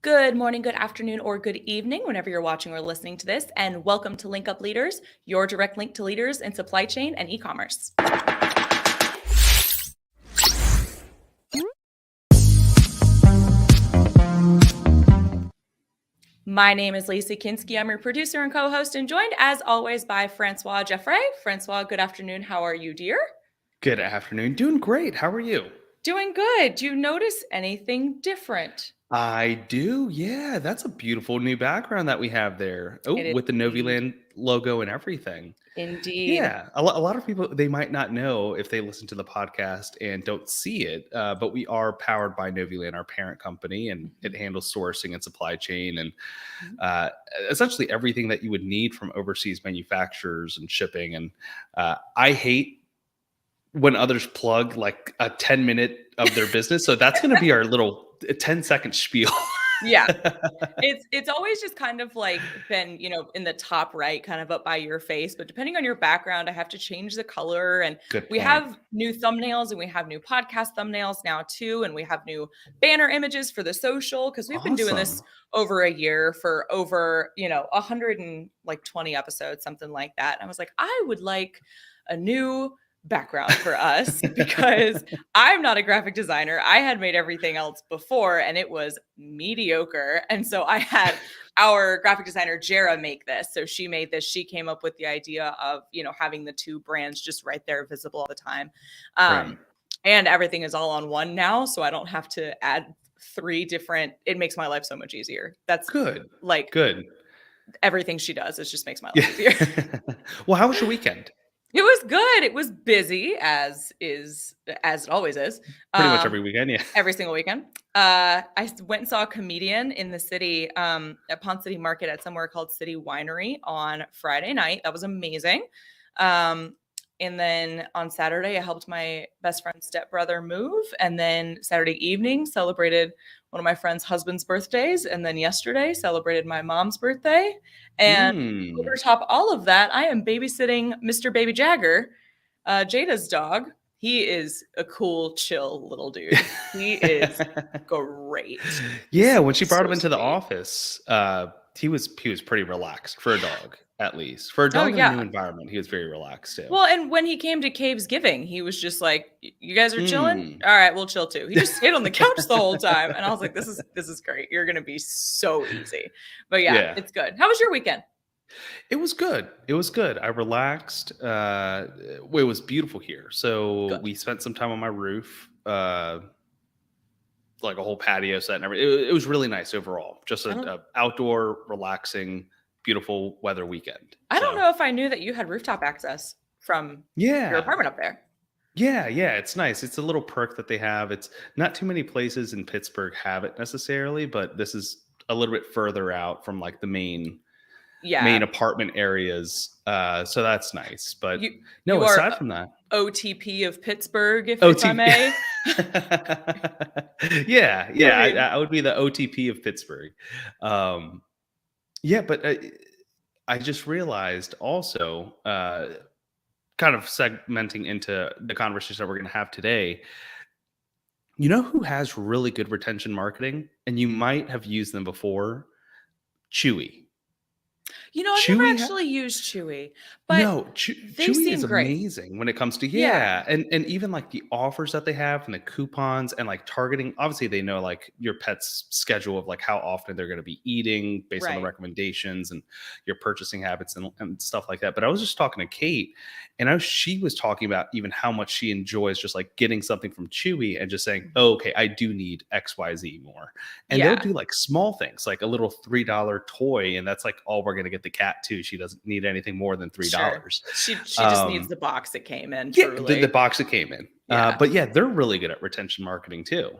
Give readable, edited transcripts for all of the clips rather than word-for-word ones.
Good morning, good afternoon, or good evening, whenever you're watching or listening to this, and welcome to Link Up Leaders, your direct link to leaders in supply chain and e-commerce. My name is Lacey Kinski. I'm your producer and co-host, and joined as always by Francois Jeffrey. Francois, good afternoon. How are you, dear? Good afternoon. Doing great. How are you? Doing good. Do you notice anything different? I do. Yeah, that's a beautiful new background that we have there. Oh, It is with the indeed. Noviland logo and everything. Indeed. Yeah, a lot of people, they might not know if they listen to the podcast and don't see it, but we are powered by Noviland, our parent company, and it handles sourcing and supply chain and Mhm. uh, essentially everything that you would need from overseas manufacturers and shipping. And I hate when others plug like a 10-minute of their business. So that's going to be our little 10-second spiel. Yeah. It's always just kind of like been, in the top right, kind of up by your face. But depending on your background, I have to change the color. And Good we point. have new thumbnails and we have new podcast thumbnails now too. And we have new banner images for the social because we've been doing this Awesome. over a year for over, 120 episodes, something like that. And I was like, I would like a new background for us because I'm not a graphic designer. I had made everything else before and it was mediocre. And so I had our graphic designer, Jera, make this. So she made this. She came up with the idea of, having the two brands just right there visible all the time. Right. And everything is all on one now. So I don't have to add three different, it makes my life so much easier. That's Good. like Good. everything she does. It just makes my life Yeah. easier. Well, how was your weekend? It was good. It was busy as it always is. Pretty much every weekend. Yeah. Every single weekend. I went and saw a comedian in the city at Pond City Market at somewhere called City Winery on Friday night. That was amazing. And then on Saturday, I helped my best friend's stepbrother move. And then Saturday evening, celebrated one of my friend's husband's birthdays. And then yesterday, celebrated my mom's birthday. And over top all of that, I am babysitting Mr. Baby Jagger, Jada's dog. He is a cool, chill little dude. He is great. Yeah, when she brought So him into the sweet. office, he was pretty relaxed for a dog, at least. For a Oh, dog in a new yeah. environment, he was very relaxed too. Well, and when he came to Cave's Giving, he was just like, "You guys are chilling? Mm. All right, we'll chill too." He just stayed on the couch the whole time, and I was like, "This is great. You're gonna be so easy." But yeah, Yeah. it's good. How was your weekend? It was good. It was good. I relaxed. It was beautiful here. So Good. we spent some time on my roof, like a whole patio set and everything. It was really nice overall. Just I don't a outdoor, relaxing, beautiful weather weekend. I don't So know if I knew that you had rooftop access from your yeah, apartment up there. yeah. It's nice. It's a little perk that they have. It's not too many places in Pittsburgh have it necessarily, but this is a little bit further out from like the main Yeah. apartment areas. So that's nice. But You no, you are aside from that, OTP of Pittsburgh, if I OTP. may. Yeah. I mean, I would be the OTP of Pittsburgh. Um, yeah, but I just realized also, kind of segmenting into the conversation that we're going to have today. You know who has really good retention marketing, and you might have used them before? Chewy. I've never Chewy actually used Chewy, but No, they Chewy is seem great. amazing when it comes to Yeah, and even like the offers that they have and the coupons and like targeting. Obviously, they know like your pet's schedule of like how often they're going to be eating based on the right. recommendations and your purchasing habits and stuff like that. But I was just talking to Kate, and she was talking about even how much she enjoys just like getting something from Chewy and just saying, Mhm. "Oh, okay, I do need XYZ more," and they'll Yeah, do like small things like a little $3 toy, and that's like all we're going to get the cat too. She doesn't need anything more than sure. $3. She just needs the box it came in, Yeah, the truly. box it came in. Yeah. But yeah, they're really good at retention marketing too.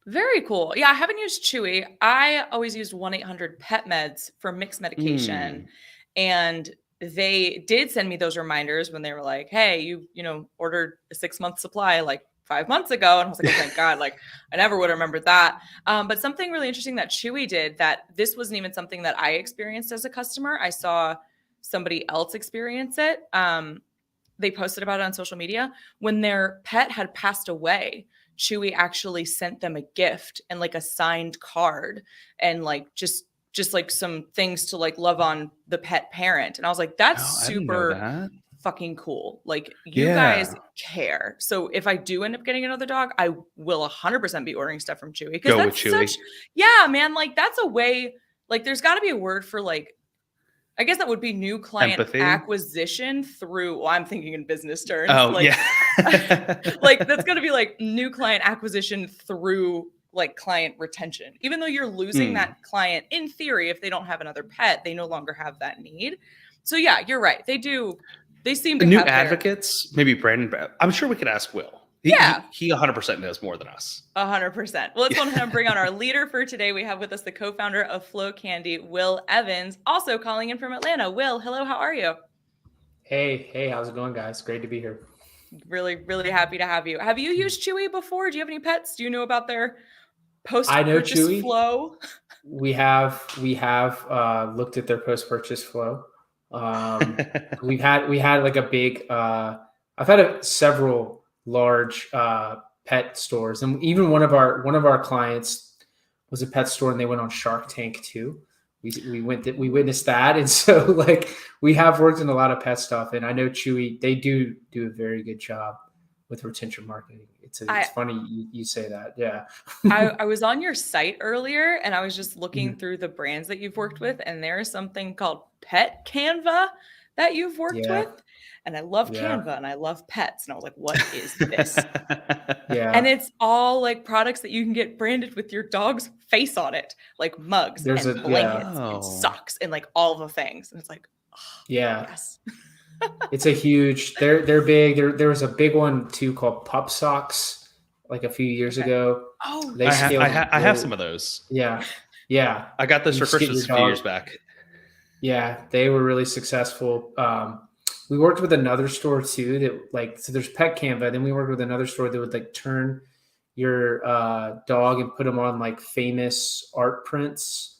Very cool. Yeah, I haven't used Chewy. I always used 1-800 Pet Meds for mixed medication. Mm. And they did send me those reminders when they were like, "Hey, ordered a 6-month supply like 5 months ago." And I was like, "Oh, thank God." Like I never would have remembered that. But something really interesting that Chewy did that this wasn't even something that I experienced as a customer. I saw somebody else experience it. They posted about it on social media when their pet had passed away. Chewy actually sent them a gift and like a signed card and like just like some things to like love on the pet parent. And I was like, that's Oh, I didn't know super that. fucking cool. Like you guys Yeah. care. So if I do end up getting another dog, I will 100% be ordering stuff from Chewy because Go with that's Chewy. such, yeah, man, like that's a way, like there's got to be a word for like, I guess that would be new client Empathy. acquisition through, well, I'm thinking in business terms, Oh, like, yeah. like that's going to be like new client acquisition through like client retention. Even though you're losing Mm. that client, in theory, if they don't have another pet, they no longer have that need. So yeah, you're right. They seem to New have their, advocates, maybe Brandon. I'm sure we could ask Will. yeah, He 100% knows more than us. 100%. Well, let's go ahead and bring on our leader for today. We have with us the co-founder of Flow Candy, Will Evans, also calling in from Atlanta. Will, hello, how are you? Hey, how's it going, guys? Great to be here. Really, really happy to have you. Have you used Chewy before? Do you have any pets? Do you know about their I know post-purchase Chewy. flow? We have looked at their post-purchase flow. We had like a big. I've had several large pet stores, and even one of our clients was a pet store, and they went on Shark Tank too. We witnessed that, and so like we have worked in a lot of pet stuff, and I know Chewy, they do a very good job with retention marketing. It's funny you say that. Yeah. I was on your site earlier and I was just looking through the brands that you've worked with, and there is something called Pet Canva that you've worked Yeah. with. And I love Yeah. Canva and I love pets. And I was like, what is this? Yeah. And it's all like products that you can get branded with your dog's face on it, like mugs There's and a- blankets yeah. and socks and like all the things. And it's like, oh, Yeah. yes. It's a huge, they're big. There was a big one too called Pup Socks like a few years Okay. ago. Oh, They I scaled. have some of those. Yeah. Yeah. I got those You for just get Christmas a your few dog- years back. Yeah, they were really successful. We worked with another store too that like, so there's Pet Canva. Then we worked with another store that would like turn your dog and put them on like famous art prints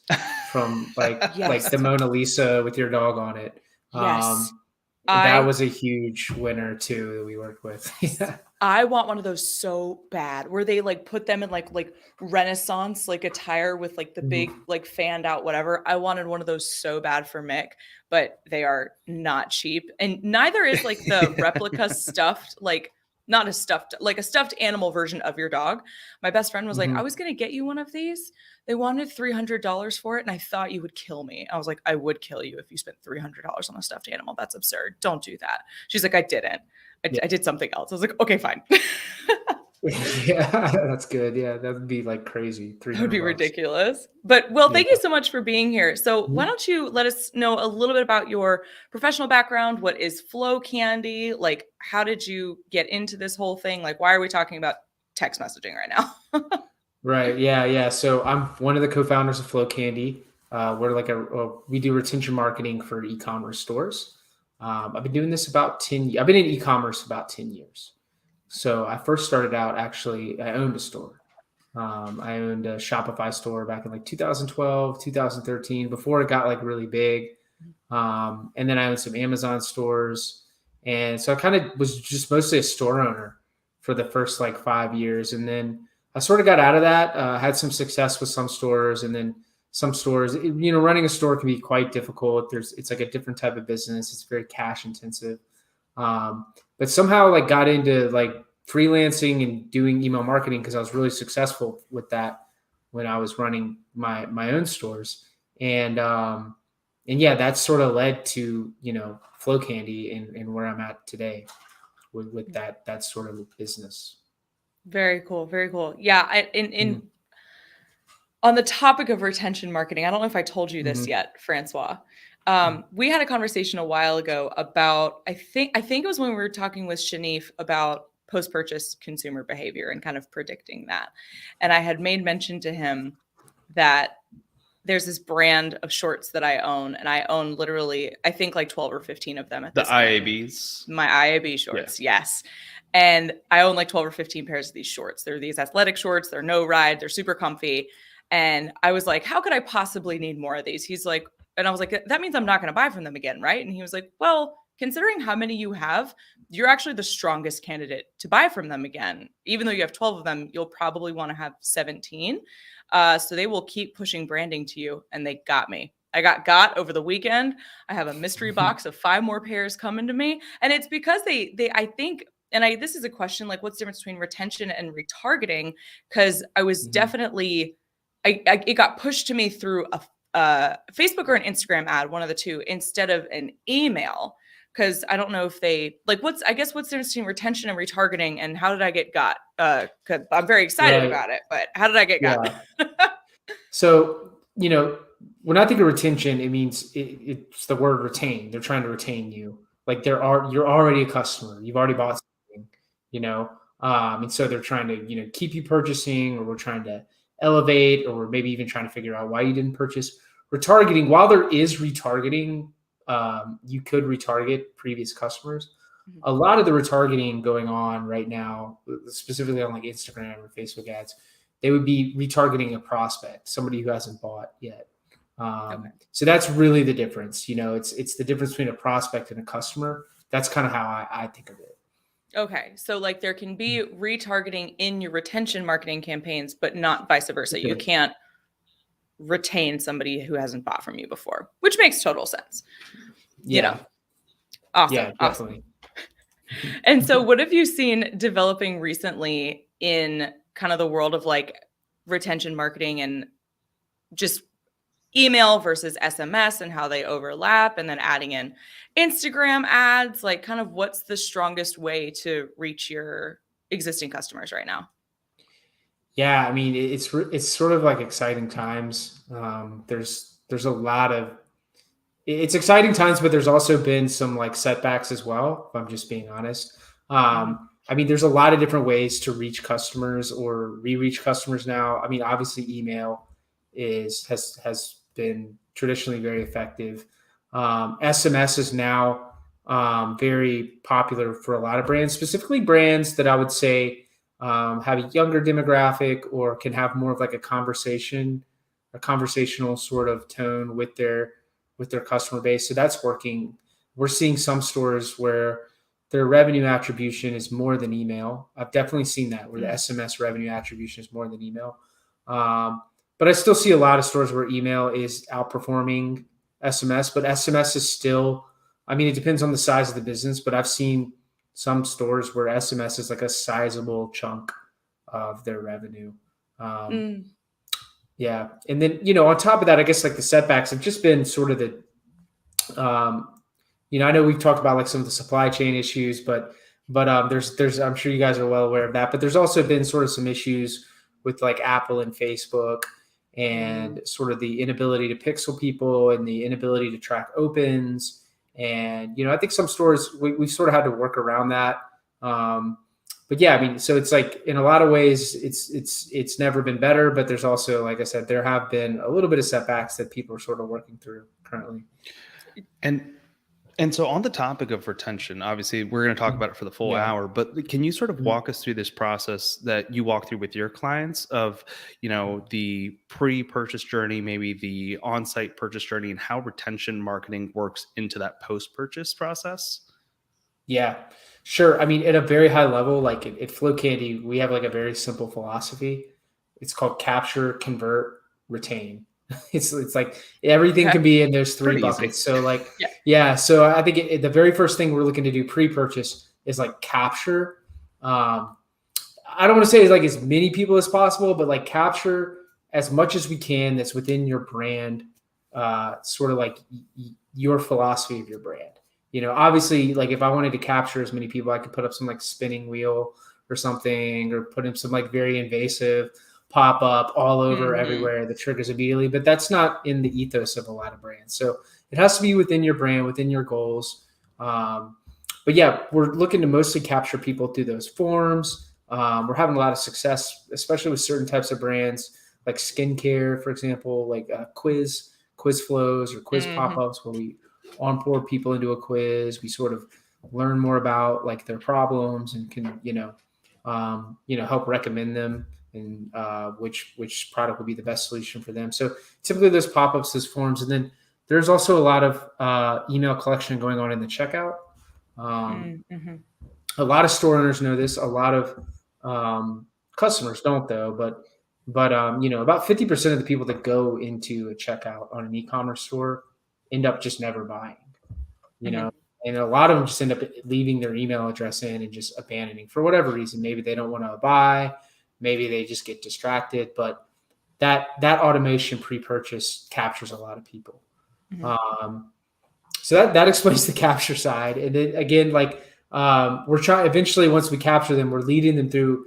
from like Yes. the Mona Lisa with your dog on it. Yes. That was a huge winner too that we worked with. Yeah. I want one of those so bad, where they like put them in like Renaissance like attire with like the big like fanned out whatever. I wanted one of those so bad for Mick, but they are not cheap, and neither is like the replica stuffed, like not a stuffed, like a stuffed animal version of your dog. My best friend was like, I was gonna get you one of these. They wanted $300 for it, and I thought you would kill me. I was like, I would kill you if you spent $300 on a stuffed animal. That's absurd. Don't do that. She's like, I didn't. I did something else. I was like, okay, fine. Yeah, that's good. Yeah, that would be like crazy. That would be $300. ridiculous. But Will, thank Yeah. you so much for being here. So why don't you let us know a little bit about your professional background? What is Flow Candy? Like, how did you get into this whole thing? Like, why are we talking about text messaging right now? Right. Yeah. So I'm one of the co-founders of Flow Candy. We're like we do retention marketing for e-commerce stores. I've been doing this about 10. I've been in e-commerce about 10 years. So I first started out, actually, I owned a store. I owned a Shopify store back in like 2012, 2013, before it got like really big. And then I owned some Amazon stores. And so I kind of was just mostly a store owner for the first like 5 years. And then I sort of got out of that, had some success with some stores, and then some stores, running a store can be quite difficult. It's like a different type of business. It's very cash intensive. But somehow like got into like freelancing and doing email marketing because I was really successful with that when I was running my own stores. And yeah, that sort of led to, Flow Candy and where I'm at today with that sort of business. Very cool. Very cool. Yeah. On the topic of retention marketing, I don't know if I told you this yet, Francois. We had a conversation a while ago about, I think it was when we were talking with Shanif about post-purchase consumer behavior and kind of predicting that. And I had made mention to him that there's this brand of shorts that I own, and I own literally, I think like 12 or 15 of them at The this point. IABs. My IAB shorts, yes. And I own like 12 or 15 pairs of these shorts. They're these athletic shorts. They're no ride. They're super comfy. And I was like, how could I possibly need more of these? He's like, and I was like, that means I'm not going to buy from them again, right? And he was like, well, considering how many you have, you're actually the strongest candidate to buy from them again. Even though you have 12 of them, you'll probably want to have 17. So they will keep pushing branding to you, and they got me. I got over the weekend. I have a mystery box of 5 more pairs coming to me. And it's because they I think, and this is a question, like, what's the difference between retention and retargeting? Because I was definitely, it got pushed to me through a Facebook or an Instagram ad, one of the two, instead of an email. Because I don't know if they, like, what's the difference between retention and retargeting, and how did I get got? Because I'm very excited about it, but how did I get got? So, when I think of retention, it means it's the word retain. They're trying to retain you. Like you're already a customer. You've already bought something, and so they're trying to, keep you purchasing, or we're trying to elevate, or we're maybe even trying to figure out why you didn't purchase. Retargeting, while there is retargeting, you could retarget previous customers. A lot of the retargeting going on right now, specifically on like Instagram or Facebook ads, they would be retargeting a prospect, somebody who hasn't bought yet. So that's really the difference. It's the difference between a prospect and a customer. That's kind of how I think of it. Okay. So like there can be retargeting in your retention marketing campaigns, but not vice versa. Okay. You can't retain somebody who hasn't bought from you before, which makes total sense. Awesome. Yeah, definitely. Awesome. And so what have you seen developing recently in kind of the world of like retention marketing and just email versus SMS and how they overlap, and then adding in Instagram ads? Like, kind of what's the strongest way to reach your existing customers right now? Yeah, I mean, it's sort of like exciting times. There's a lot of, it's exciting times, but there's also been some like setbacks as well, if I'm just being honest. I mean, there's a lot of different ways to reach customers or re-reach customers now. I mean, obviously email has been traditionally very effective. SMS is now very popular for a lot of brands, specifically brands that I would say have a younger demographic or can have more of like a conversational sort of tone with their customer base. So that's working. We're seeing some stores where their revenue attribution is more than email. I've definitely seen that, where the SMS revenue attribution is more than email. But I still see a lot of stores where email is outperforming SMS, but SMS is still, I mean, it depends on the size of the business, but I've seen some stores where SMS is like a sizable chunk of their revenue. Yeah. And then, on top of that, I guess like the setbacks have just been sort of the, I know we've talked about like some of the supply chain issues, but there's, I'm sure you guys are well aware of that, but there's also been sort of some issues with like Apple and Facebook, and sort of the inability to pixel people and the inability to track opens. And, I think some stores, we sort of had to work around that. But yeah, I mean, so it's like in a lot of ways, it's never been better, but there's also, like I said, there have been a little bit of setbacks that people are sort of working through currently. And so on the topic of retention, obviously we're going to talk about it for the full hour, but can you sort of walk us through this process that you walk through with your clients of, the pre-purchase journey, maybe the on-site purchase journey, and how retention marketing works into that post-purchase process? Yeah, sure. I mean, at a very high level, like at Flow Candy, we have like a very simple philosophy. It's called capture, convert, retain. It's like everything can be in those 3 buckets. Easy. So like, so I think the very first thing we're looking to do pre-purchase is like capture. I don't want to say it's like as many people as possible, but like capture as much as we can that's within your brand, sort of like your philosophy of your brand. Obviously, like if I wanted to capture as many people, I could put up some like spinning wheel or something, or put in some like very invasive pop up all over everywhere that triggers immediately, but that's not in the ethos of a lot of brands. So it has to be within your brand, within your goals. But yeah, we're looking to mostly capture people through those forms. We're having a lot of success, especially with certain types of brands like skincare, for example, like quiz flows or quiz pop-ups, where we onboard people into a quiz. We sort of learn more about like their problems and can, help recommend them and which product would be the best solution for them. So typically those pop-ups, those forms, and then there's also a lot of email collection going on in the checkout. Mm-hmm. A lot of store owners know this. A lot of customers don't, though. But about 50% of the people that go into a checkout on an e-commerce store end up just never buying. And a lot of them just end up leaving their email address in and just abandoning for whatever reason. Maybe they don't want to buy. Maybe they just get distracted. But that automation pre-purchase captures a lot of people. So that explains the capture side. And then again, we're trying eventually, once we capture them, we're leading them through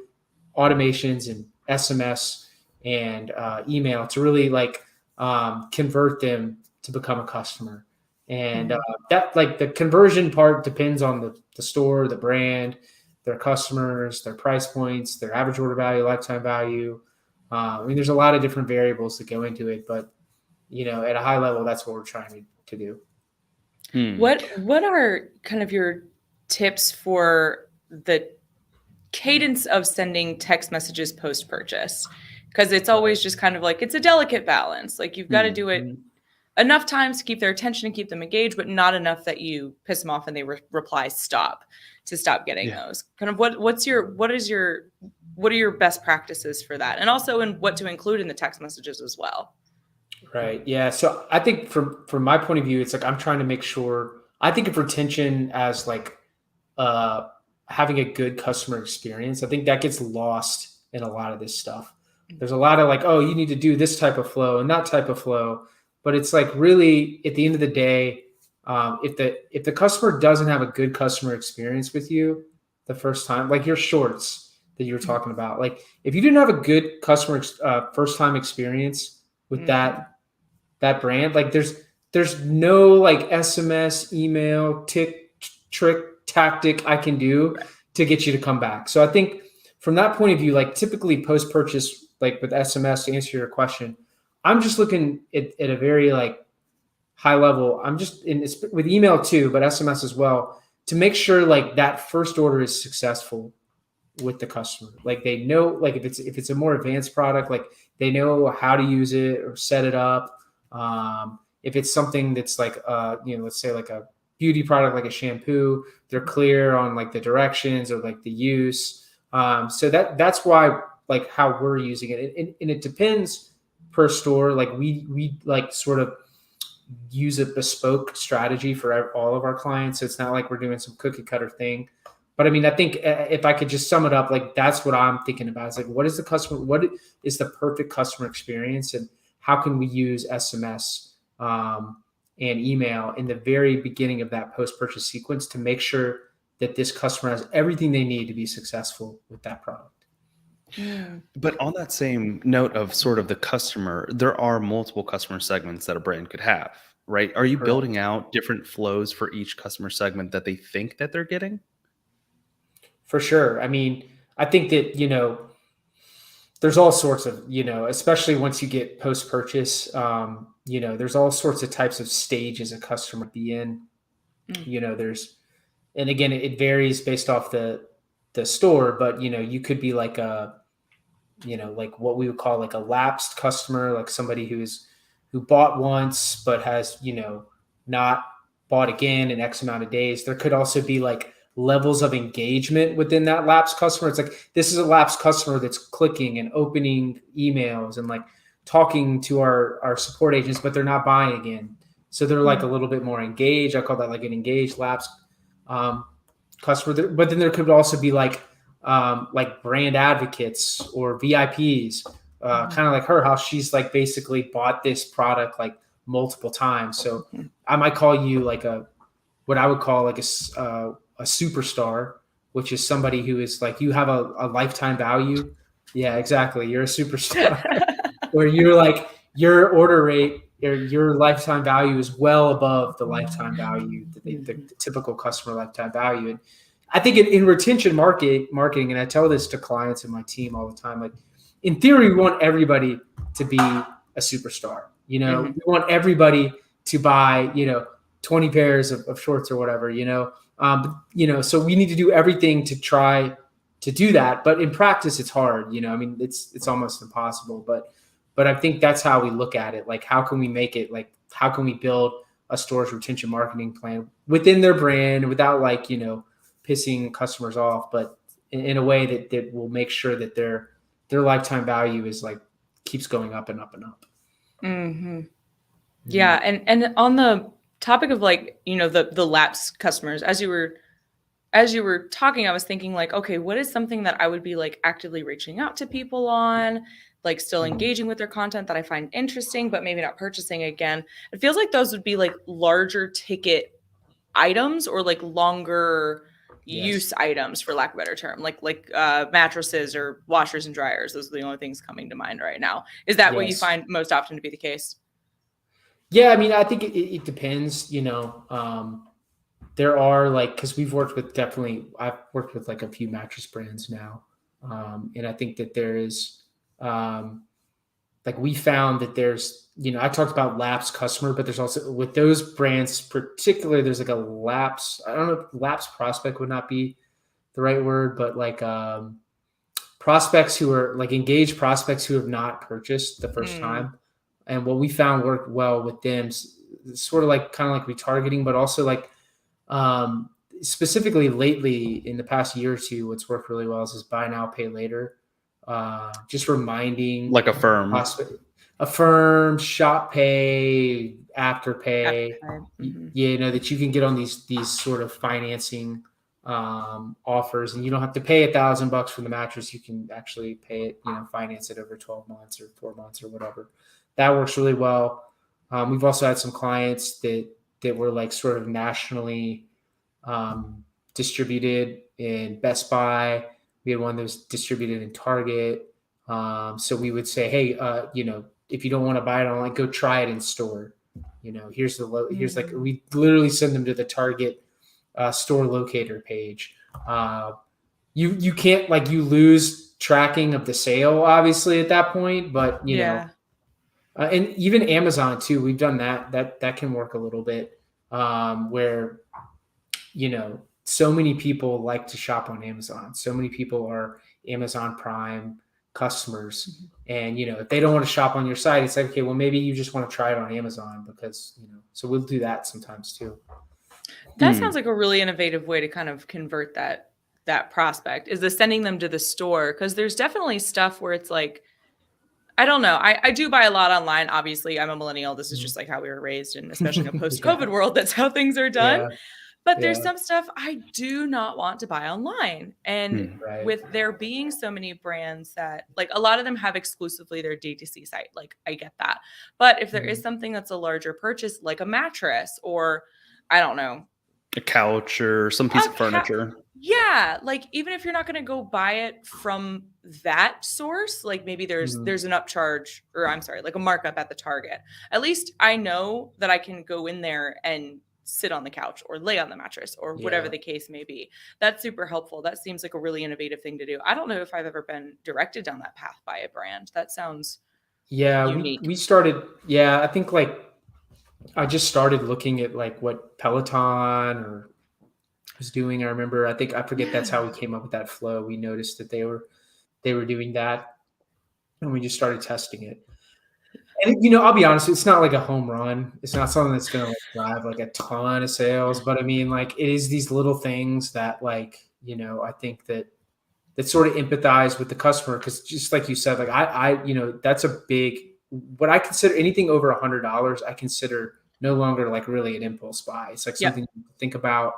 automations and SMS and email to really convert them to become a customer. And that the conversion part depends on the store, the brand, their customers, their price points, their average order value, lifetime value. There's a lot of different variables that go into it, but at a high level, that's what we're trying to do. What are kind of your tips for the cadence of sending text messages post-purchase? Because it's always just kind of it's a delicate balance. You've got to do it enough times to keep their attention and keep them engaged, but not enough that you piss them off and they reply stop getting those. Kind of what are your best practices for that? And also in what to include in the text messages as well. Right. Yeah. So I think from my point of view, it's I'm trying to make sure, I think of retention as having a good customer experience. I think that gets lost in a lot of this stuff. There's a lot of oh, you need to do this type of flow and that type of flow. But it's really at the end of the day, if the customer doesn't have a good customer experience with you the first time, your shorts that you were talking about, if you didn't have a good customer first time experience with that brand, there's no SMS, email, trick, tactic I can do to get you to come back. So I think from that point of view, typically post purchase, with SMS, to answer your question, I'm just looking at a very high level. I'm just with email too, but SMS as well, to make sure that first order is successful with the customer. They know, if it's a more advanced product, they know how to use it or set it up. If it's something that's let's say a beauty product, like a shampoo, they're clear on the directions or the use. So that's why how we're using it. And it depends per store. We sort of use a bespoke strategy for all of our clients. So it's not we're doing some cookie cutter thing. But I think if I could just sum it up, that's what I'm thinking about. It's what is the perfect customer experience, and how can we use SMS and email in the very beginning of that post-purchase sequence to make sure that this customer has everything they need to be successful with that product. But on that same note of sort of the customer, there are multiple customer segments that a brand could have, right? Are you building out different flows for each customer segment that they think that they're getting? For sure. I think that, there's all sorts of, especially once you get post-purchase, there's all sorts of types of stages a customer be in. And again, it varies based off the store, but, you could be what we would call a lapsed customer, somebody who bought once, but has, not bought again in X amount of days. There could also be levels of engagement within that lapsed customer. It's this is a lapsed customer that's clicking and opening emails and talking to our support agents, but they're not buying again. So they're a little bit more engaged. I call that an engaged lapsed customer. But then there could also be brand advocates or VIPs, kind of like her, how she's basically bought this product multiple times. So I might call you what I would call a superstar, which is somebody who is you have a lifetime value. Yeah, exactly. You're a superstar where you're your order rate or your lifetime value is well above the lifetime value, the typical customer lifetime value. And I think in retention marketing, and I tell this to clients and my team all the time, in theory, we want everybody to be a superstar. We want everybody to buy, 20 pairs of shorts or whatever, so we need to do everything to try to do that. But in practice, it's hard, it's almost impossible. But I think that's how we look at it. How can we make it, how can we build a store's retention marketing plan within their brand without like, pissing customers off, but in a way that will make sure that their lifetime value is like keeps going up and up and up. Mm-hmm. Yeah. And on the topic of like, the Lapse customers, as you were talking, I was thinking like, okay, what is something that I would be like actively reaching out to people on, like still engaging with their content that I find interesting, but maybe not purchasing again. It feels like those would be like larger ticket items or like longer use items, for lack of a better term, like mattresses or washers and dryers. Those are the only things coming to mind right now. Is that what you find most often to be the case? Yeah, I mean, I think it depends, there are like, because I've worked with like a few mattress brands now. And I think that there is, like we found that there's, I talked about Lapse customer, but there's also with those brands particularly, there's like a Lapse, I don't know if Lapse prospect would not be the right word, but like prospects who are like engaged prospects who have not purchased the first time. And what we found worked well with them, sort of like kind of like retargeting, but also like specifically lately in the past year or two, what's worked really well is buy now, pay later. Just reminding like Affirm, Shop Pay, Afterpay, that you can get on these sort of financing offers, and you don't have to pay $1,000 for the mattress. You can actually pay it, finance it over 12 months or 4 months or whatever. That works really well. We've also had some clients that were like sort of nationally distributed in Best Buy. We had one that was distributed in Target. So we would say, hey, if you don't want to buy it online, go try it in store. Here's like, we literally send them to the Target store locator page. You can't like, you lose tracking of the sale obviously at that point, but you know, and even Amazon too, we've done that can work a little bit, where, so many people like to shop on Amazon. So many people are Amazon Prime customers. And, if they don't want to shop on your site, it's like, okay, well, maybe you just want to try it on Amazon because, so we'll do that sometimes too. That sounds like a really innovative way to kind of convert that prospect, is the sending them to the store. Cause there's definitely stuff where it's like, I don't know. I do buy a lot online. Obviously I'm a millennial. This is just like how we were raised, and especially in a post-COVID world, that's how things are done. Yeah. But there's some stuff I do not want to buy online. And with there being so many brands that, like, a lot of them have exclusively their DTC site. Like, I get that. But if there is something that's a larger purchase, like a mattress or, I don't know, a couch or some piece of furniture. Yeah. Like, even if you're not going to go buy it from that source, like maybe there's an upcharge, or I'm sorry, like a markup at the Target. At least I know that I can go in there and sit on the couch or lay on the mattress or whatever the case may be. That's super helpful. That seems like a really innovative thing to do. I don't know if I've ever been directed down that path by a brand. That sounds unique. We started, I think like I just started looking at like what Peloton or was doing. I forget that's how we came up with that flow. We noticed that they were doing that, and we just started testing it. And, I'll be honest, it's not like a home run. It's not something that's going to drive like a ton of sales, but I mean, like, it is these little things that, like, I think that sort of empathize with the customer. Cause just like you said, like I that's a big, what I consider anything over $100, I consider no longer like really an impulse buy. It's like something to think about.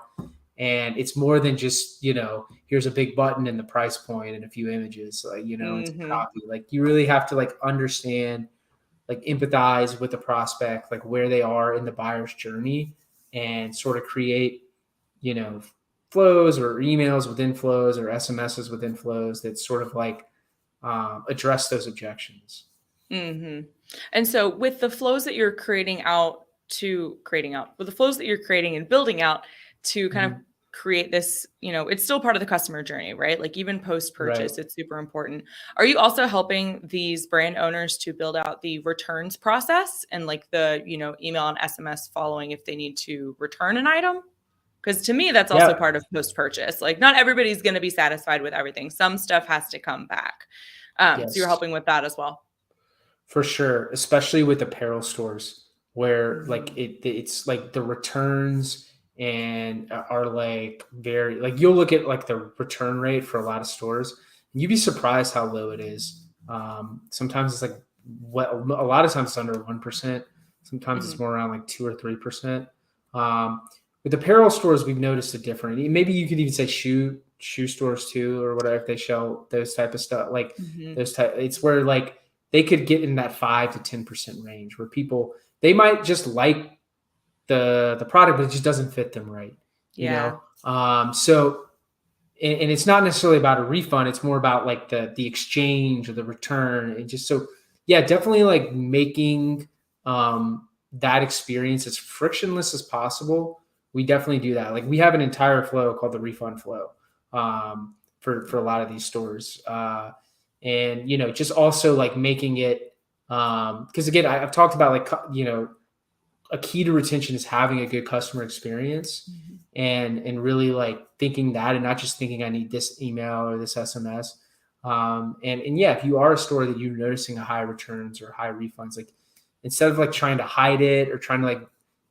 And it's more than just, here's a big button and the price point and a few images, like, it's a copy. Like, you really have to like understand, like empathize with the prospect, like where they are in the buyer's journey, and sort of create, flows or emails within flows or SMSs within flows that sort of like address those objections. And so with the flows that you're creating and building out to kind of create this, it's still part of the customer journey, right? Like even post-purchase, it's super important. Are you also helping these brand owners to build out the returns process and like the, email and SMS following if they need to return an item? Because to me, that's also part of post-purchase. Like, not everybody's going to be satisfied with everything. Some stuff has to come back. So you're helping with that as well. For sure, especially with apparel stores. where like it's like the returns and are like very like you'll look at like the return rate for a lot of stores and you'd be surprised how low it is. Sometimes it's like a lot of times it's under 1%. Sometimes it's more around like 2 or 3%. With apparel stores, we've noticed it different. Maybe you could even say shoe stores too, or whatever, if they sell those type of stuff, like it's where like they could get in that 5 to 10% range where people, they might just like the product, but it just doesn't fit them right. You know? So, and it's not necessarily about a refund. It's more about like the exchange or the return. And just so, yeah, definitely like making that experience as frictionless as possible. We definitely do that. Like we have an entire flow called the refund flow for a lot of these stores. And, you know, just also like making it, because again, I've talked about like, you know, a key to retention is having a good customer experience and really like thinking that and not just thinking I need this email or this SMS. And yeah, if you are a store that you're noticing a high returns or high refunds, like instead of like trying to hide it or trying to like,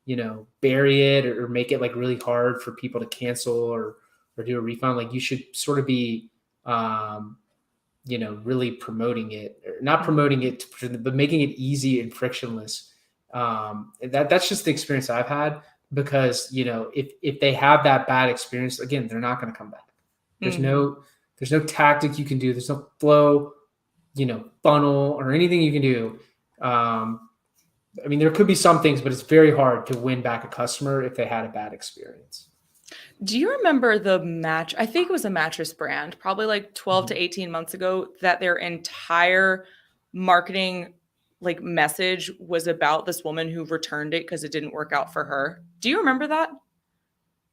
you know, bury it or make it like really hard for people to cancel or do a refund, like you should sort of be, you know, really promoting it, or not promoting it, but making it easy and frictionless. That's just the experience I've had, because, you know, if they have that bad experience, again, they're not going to come back. There's no tactic you can do. There's no flow, you know, funnel or anything you can do. I mean, there could be some things, but it's very hard to win back a customer if they had a bad experience. Do you remember I think it was a mattress brand, probably like 12 to 18 months ago, that their entire marketing like message was about this woman who returned it because it didn't work out for her? Do you remember that?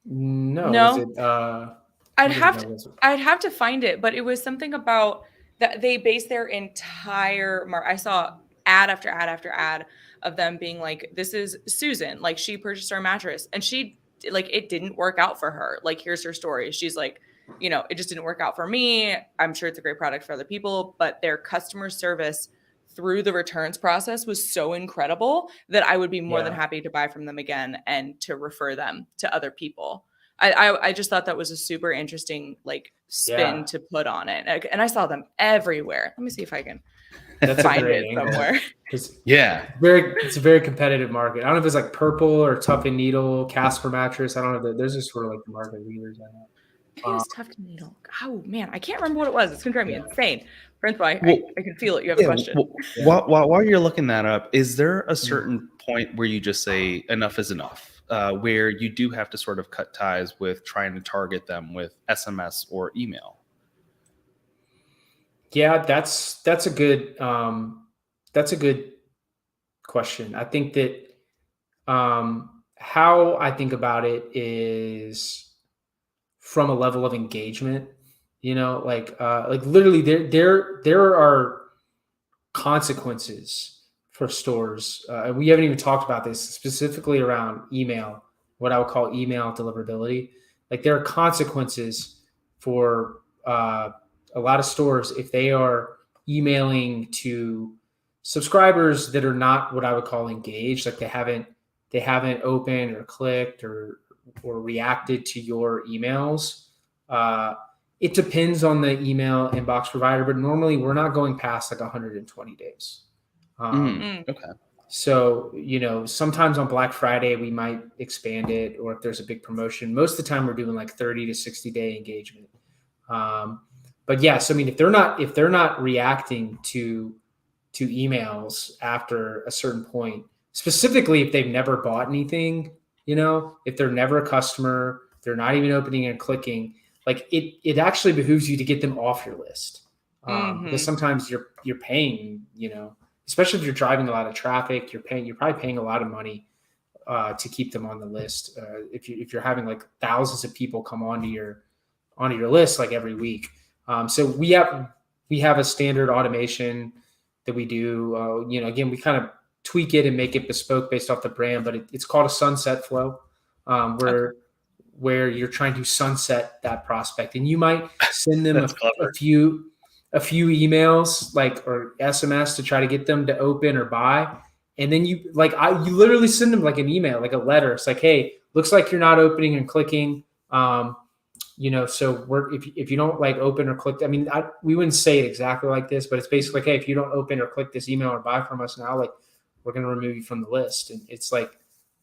No. I'd have to find it, but it was something about that they based their entire I saw ad after ad after ad of them being like, this is Susan, like she purchased our mattress and she like it didn't work out for her. Like, here's her story. She's like, you know, it just didn't work out for me. I'm sure it's a great product for other people, but their customer service through the returns process was so incredible that I would be more than happy to buy from them again and to refer them to other people. I just thought that was a super interesting like spin to put on it. And I saw them everywhere. Let me see if I can find it somewhere. It's a very competitive market. I don't know if it's like Purple or Tough and Needle, Casper mattress. I don't know. There's just sort of like the market leaders. Maybe it was Tough and Needle. Oh man, I can't remember what it was. It's gonna drive me insane. Principal, I can feel it. You have a question. While you're looking that up, is there a certain point where you just say enough is enough? Where you do have to sort of cut ties with trying to target them with SMS or email? Yeah, that's a good question. I think that how I think about it is from a level of engagement. You know, like literally there are consequences for stores. And we haven't even talked about this specifically around email, what I would call email deliverability. Like there are consequences for a lot of stores if they are emailing to subscribers that are not what I would call engaged, like they haven't opened or clicked or reacted to your emails. It depends on the email inbox provider, but normally we're not going past like 120 days. Okay. So, you know, sometimes on Black Friday, we might expand it, or if there's a big promotion. Most of the time we're doing like 30 to 60 day engagement. But yes, I mean, if they're not reacting to emails after a certain point, specifically if they've never bought anything, you know, if they're never a customer, they're not even opening and clicking, like it actually behooves you to get them off your list. Because sometimes you're paying, you know, especially if you're driving a lot of traffic, you're probably paying a lot of money to keep them on the list. If you're having like thousands of people come onto your list like every week. So we have a standard automation that we do. You know, again, we kind of tweak it and make it bespoke based off the brand, but it's called a sunset flow, where you're trying to sunset that prospect, and you might send them a few emails like or SMS to try to get them to open or buy. And then you literally send them like an email, like a letter. It's like, hey, looks like you're not opening and clicking. So if you don't like open or click, I mean, we wouldn't say it exactly like this, but it's basically like, hey, if you don't open or click this email or buy from us now, like we're going to remove you from the list. And it's like,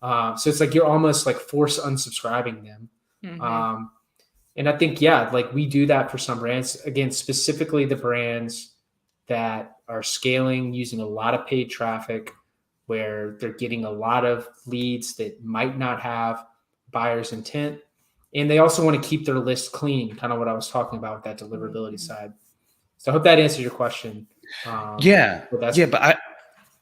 so it's like you're almost like force unsubscribing them. Mm-hmm. And I think, yeah, like we do that for some brands, again, specifically the brands that are scaling using a lot of paid traffic, where they're getting a lot of leads that might not have buyer's intent. And they also want to keep their list clean, kind of what I was talking about with that deliverability side. So I hope that answers your question. But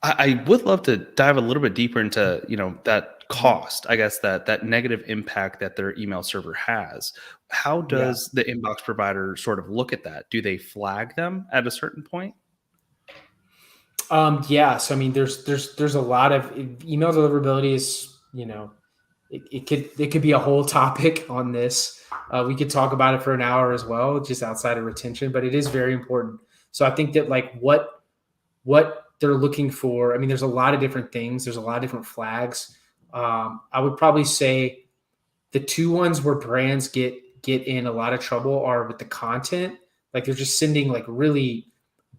I would love to dive a little bit deeper into, that cost, I guess, that negative impact that their email server has. How does the inbox provider sort of look at that? Do they flag them at a certain point? So I mean, there's a lot of email deliverability is, it could be a whole topic on this. We could talk about it for an hour as well, just outside of retention, but it is very important. So I think that like what they're looking for, I mean, there's a lot of different things. There's a lot of different flags. I would probably say the two ones where brands get in a lot of trouble are with the content. Like they're just sending like really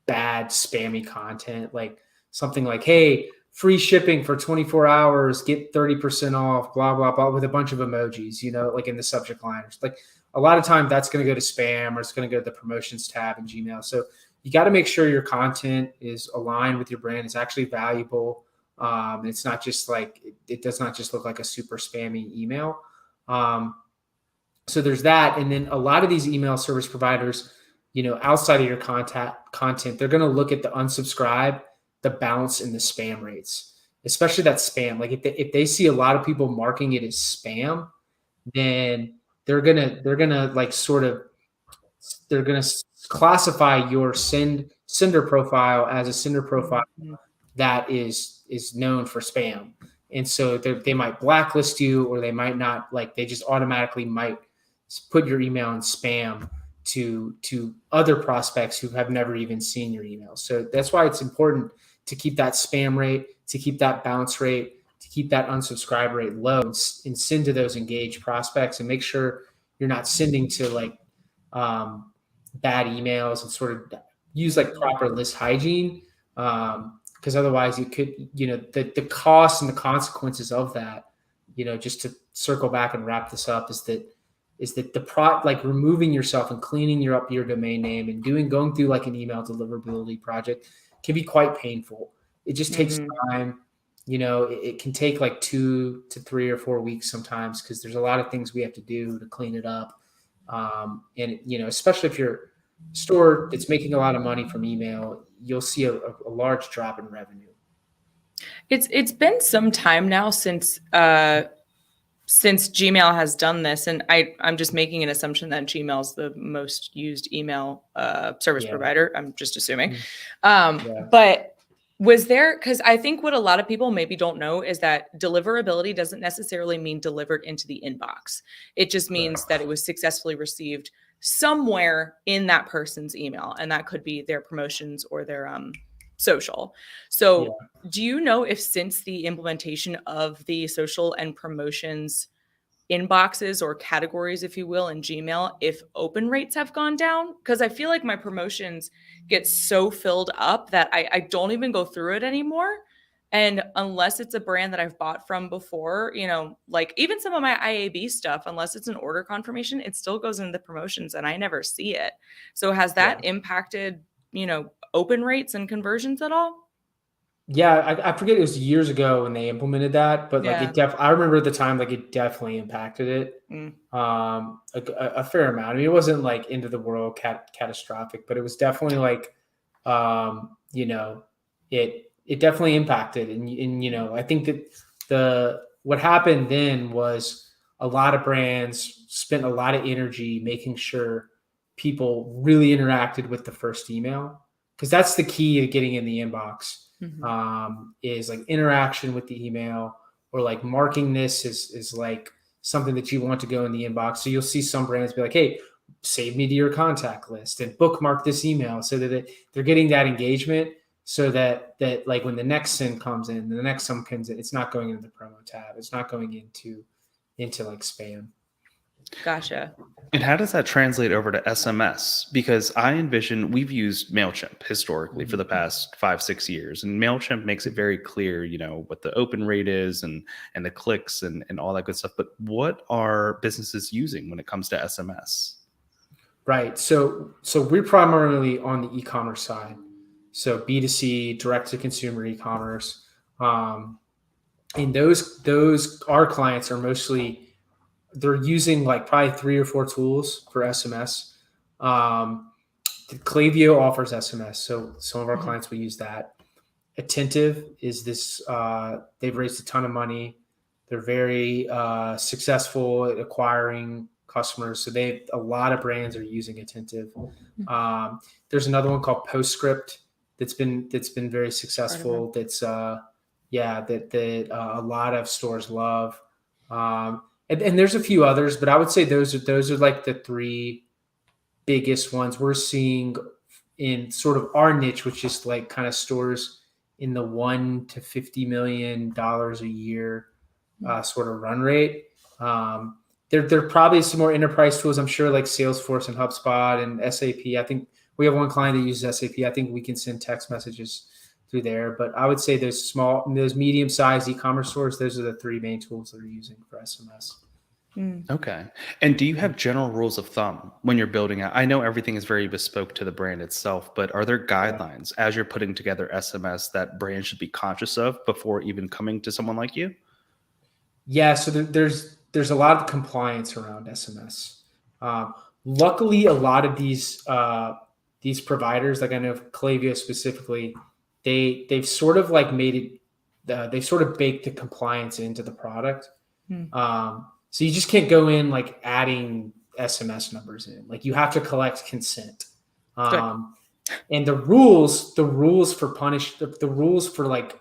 bad spammy content, like something like, hey, free shipping for 24 hours, get 30% off, blah, blah, blah, with a bunch of emojis, like in the subject line. Like a lot of time that's going to go to spam, or it's going to go to the promotions tab in Gmail. So you got to make sure your content is aligned with your brand. It's actually valuable. It's not just like, it does not just look like a super spammy email. So there's that. And then a lot of these email service providers, outside of your content, they're going to look at the unsubscribe, the bounce, and the spam rates, especially that spam. Like if they see a lot of people marking it as spam, then they're gonna like they're gonna classify your sender profile as a sender profile that is known for spam. And so they might blacklist you, or they might not, like they just automatically might put your email in spam to other prospects who have never even seen your email. So that's why it's important to keep that spam rate, to keep that bounce rate, to keep that unsubscribe rate low, and send to those engaged prospects, and make sure you're not sending to like bad emails, and sort of use like proper list hygiene. Because otherwise you could, the cost and the consequences of that, just to circle back and wrap this up, is that like removing yourself and cleaning up your domain name and going through like an email deliverability project can be quite painful. It just takes time. It can take like 2 to 3 or 4 weeks sometimes, because there's a lot of things we have to do to clean it up. And especially if you're a store that's making a lot of money from email, you'll see a large drop in revenue. It's been some time now since Gmail has done this, and I'm just making an assumption that Gmail is the most used email service provider. I'm just assuming. But was there, because I think what a lot of people maybe don't know is that deliverability doesn't necessarily mean delivered into the inbox. It just means that it was successfully received somewhere in that person's email, and that could be their promotions or their social. So do you know if since the implementation of the social and promotions inboxes, or categories, if you will, in Gmail, if open rates have gone down? Because I feel like my promotions get so filled up that I don't even go through it anymore. And unless it's a brand that I've bought from before, like even some of my IAB stuff, unless it's an order confirmation, it still goes into the promotions and I never see it. So has that impacted, open rates and conversions at all? Yeah, I forget, it was years ago when they implemented that, but like I remember at the time, like it definitely impacted it a fair amount. I mean, it wasn't like end of the world catastrophic, but it was definitely like, it definitely impacted. And I think that what happened then was a lot of brands spent a lot of energy making sure people really interacted with the first email, because that's the key to getting in the inbox. Is like interaction with the email, or like marking this is like something that you want to go in the inbox. So you'll see some brands be like, hey, save me to your contact list and bookmark this email, so that they're getting that engagement. so that like when the next send comes in, the next sum comes in, it's not going into the promo tab. It's not going into like spam. Gotcha. And how does that translate over to SMS? Because I envision we've used MailChimp historically for the past 5-6 years, and MailChimp makes it very clear, what the open rate is and the clicks and all that good stuff. But what are businesses using when it comes to SMS? Right. So we're primarily on the e-commerce side. So B2C, direct to consumer e-commerce. And those our clients are mostly, they're using like probably 3 or 4 tools for SMS. Klaviyo offers SMS, so some of our clients will use that. Attentive is this, they've raised a ton of money. They're very successful at acquiring customers. So a lot of brands are using Attentive. There's another one called Postscript that's been very successful. That's that a lot of stores love. And there's a few others, but I would say those are like the 3 biggest ones we're seeing in sort of our niche, which is like kind of stores in the $1 to $50 million a year sort of run rate. There are probably some more enterprise tools, I'm sure, like Salesforce and HubSpot and SAP. I think we have one client that uses SAP. I think we can send text messages through there. But I would say those medium-sized e-commerce stores, those are the 3 main tools that are using for SMS. Okay. And do you have general rules of thumb when you're building out? I know everything is very bespoke to the brand itself, but are there guidelines as you're putting together SMS that brands should be conscious of before even coming to someone like you? Yeah. So there's a lot of compliance around SMS. Luckily, a lot of these providers, like I know Klaviyo specifically, they've sort of like made it, they've sort of baked the compliance into the product. So you just can't go in like adding SMS numbers in. Like you have to collect consent. And the rules for like,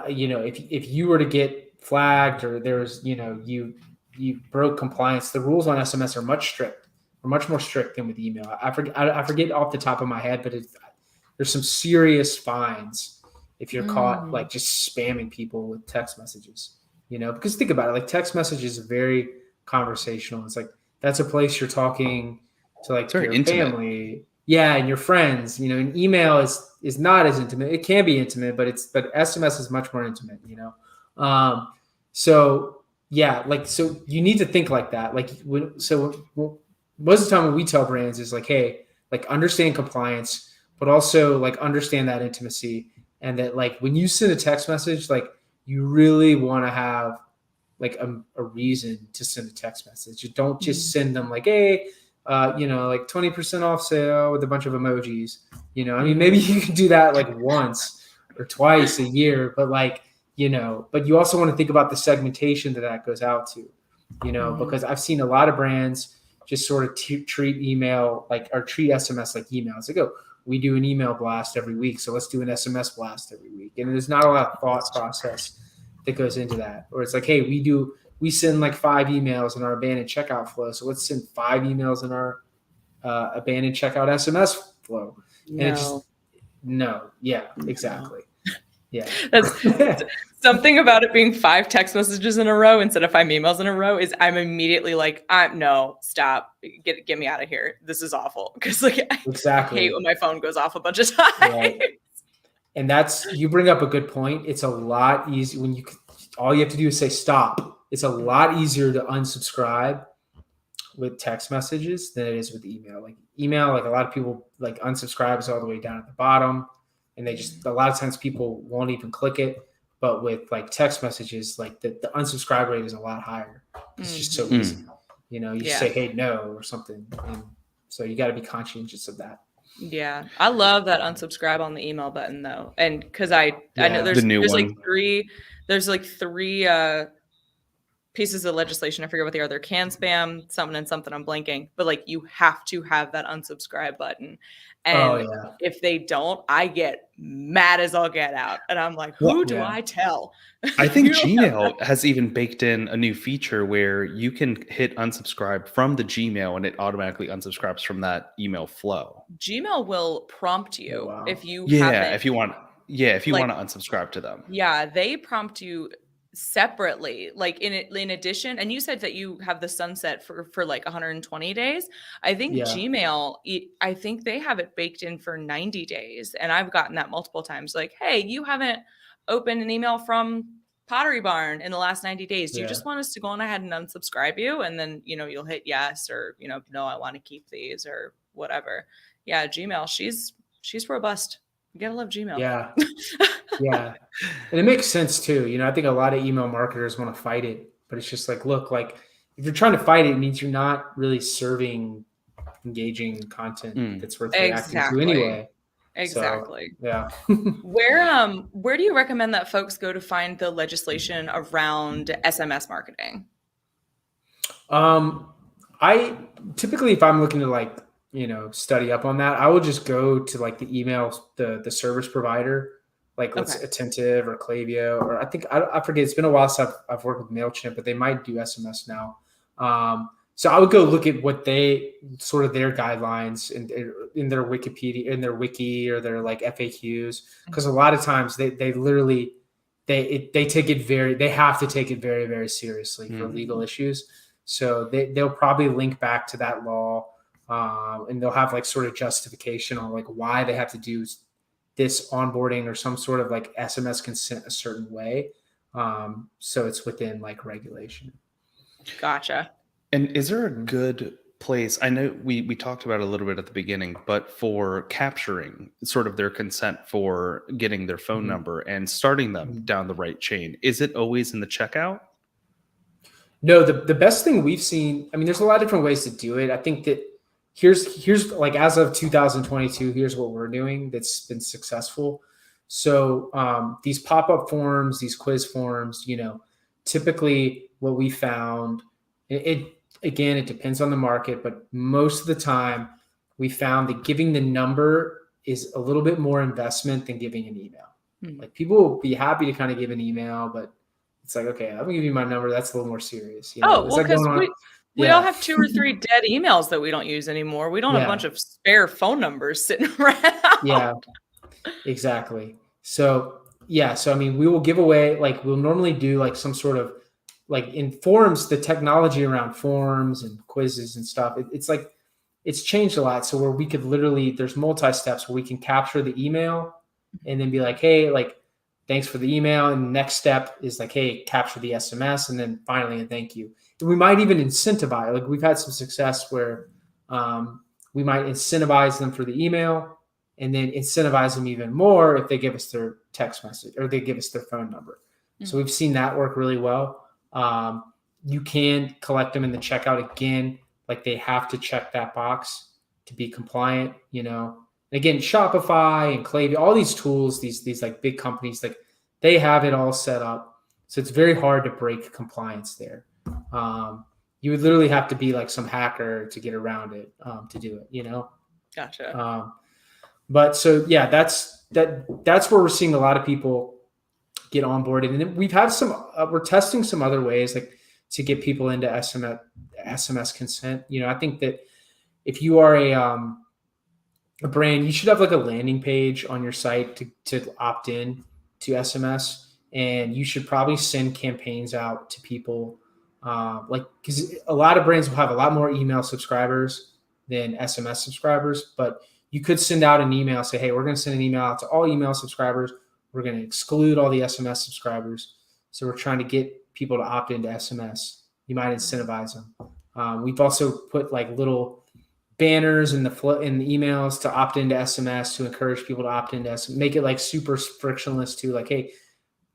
if you were to get flagged or there's, you broke compliance, the rules on SMS are much more strict than with email. I forget off the top of my head, but there's some serious fines if you're caught like just spamming people with text messages. Because think about it, like text messages are very conversational. It's like that's a place you're talking to like your intimate family, and your friends. And email is not as intimate. It can be intimate, but SMS is much more intimate. So you need to think like that. Like most of the time when we tell brands is like, hey, like understand compliance, but also like understand that intimacy, and that like when you send a text message, like you really want to have like a reason to send a text message. You don't just send them like, hey, like 20% off sale with a bunch of emojis. I mean, maybe you can do that like once or twice a year, but like, but you also want to think about the segmentation that goes out to, because I've seen a lot of brands just sort of treat email like, or treat SMS like email. It's like, oh, we do an email blast every week, so let's do an SMS blast every week. And there's not a lot of thought process that goes into that. Or it's like, hey, we send like 5 emails in our abandoned checkout flow, so let's send 5 emails in our abandoned checkout SMS flow. And exactly. Yeah. That's something about it being 5 text messages in a row instead of 5 emails in a row is I'm immediately like, no, stop, get me out of here. This is awful. Because like I hate when my phone goes off a bunch of times. Right. And you bring up a good point. It's a lot easier when all you have to do is say stop. It's a lot easier to unsubscribe with text messages than it is with email. Like email, like a lot of people like unsubscribes all the way down at the bottom. And they just, a lot of times people won't even click it. But with like text messages, like the unsubscribe rate is a lot higher. It's just so easy. You just say, hey, no, or something. And so you got to be conscientious of that. Yeah. I love that unsubscribe on the email button though. And cause I know there's like 3 pieces of legislation. I forget what they are. They're can spam, something and something. I'm blanking, but like you have to have that unsubscribe button. And yeah. if they don't, I get mad as all get out. And I'm like, who do Yeah. I tell? I think You don't have Gmail has even baked in a new feature where you can hit unsubscribe from the Gmail and it automatically unsubscribes from that email flow. Gmail will prompt you Wow. if you Yeah, haven't. if you want, if you Like- want to unsubscribe to them. Yeah, they prompt you separately, like in addition. And you said that you have the sunset for like 120 days. I think Yeah. Gmail, I think they have it baked in for 90 days. And I've gotten that multiple times. Like, hey, you haven't opened an email from Pottery Barn in the last 90 days. Do you Yeah. just want us to go on ahead and unsubscribe you? And then, you'll hit yes, or, no, I want to keep these or whatever. Yeah, Gmail, she's robust. You gotta love Gmail. Yeah. Yeah. And it makes sense too. I think a lot of email marketers want to fight it, but it's just like, look, like if you're trying to fight it, it means you're not really serving engaging content that's worth reacting to anyway. Exactly. So, yeah. Where do you recommend that folks go to find the legislation around SMS marketing? I typically, if I'm looking to study up on that, I will just go to like the email, the service provider, like let's Attentive or Klaviyo, or I forget. It's been a while since I've worked with MailChimp, but they might do SMS now. So I would go look at what they sort of their guidelines in their Wikipedia, in their wiki, or their like FAQs, because a lot of times they literally they take it they have to take it very, very seriously for legal issues. So they'll probably link back to that law, and they'll have like sort of justification on like why they have to do this onboarding or some sort of like SMS consent a certain way. So it's within like regulation. Gotcha. And is there a good place? I know we talked about it a little bit at the beginning, but for capturing sort of their consent for getting their phone number and starting them down the right chain, is it always in the checkout? No, the best thing we've seen, I mean, there's a lot of different ways to do it. I think that here's like, as of 2022, here's what we're doing that's been successful. So these pop-up forms, these quiz forms, typically what we found, it again, it depends on the market, but most of the time we found that giving the number is a little bit more investment than giving an email. Like people will be happy to kind of give an email, but it's like, okay, I'm gonna give you my number. That's a little more serious. Well, because we all have 2 or 3 dead emails that we don't use anymore. We don't have a bunch of spare phone numbers sitting around. Yeah, exactly. So I mean, we will give away, like we'll normally do like some sort of like in forms, the technology around forms and quizzes and stuff. It's like, it's changed a lot. So where we could literally, there's multi-steps where we can capture the email and then be like, hey, like, thanks for the email. And the next step is like, hey, capture the SMS. And then finally, a thank you. And we might even incentivize, like we've had some success where we might incentivize them for the email and then incentivize them even more if they give us their text message or they give us their phone number. So we've seen that work really well. You can collect them in the checkout again. Like they have to check that box to be compliant, Again, Shopify and Klaviyo, all these tools, these like big companies, like they have it all set up. So it's very hard to break compliance there. You would literally have to be like some hacker to get around it, to do it, Gotcha. But so, yeah, that's where we're seeing a lot of people get onboarded. And then we've had we're testing some other ways like to get people into SMS consent. I think that if you are a brand, you should have like a landing page on your site to opt in to SMS, and you should probably send campaigns out to people, because a lot of brands will have a lot more email subscribers than SMS subscribers, but you could send out an email, say, hey, we're going to send an email out to all email subscribers. We're going to exclude all the SMS subscribers. So we're trying to get people to opt into SMS. You might incentivize them. We've also put like little banners in the emails to opt into SMS to encourage people to opt into SMS. Make it like super frictionless too. Like, hey,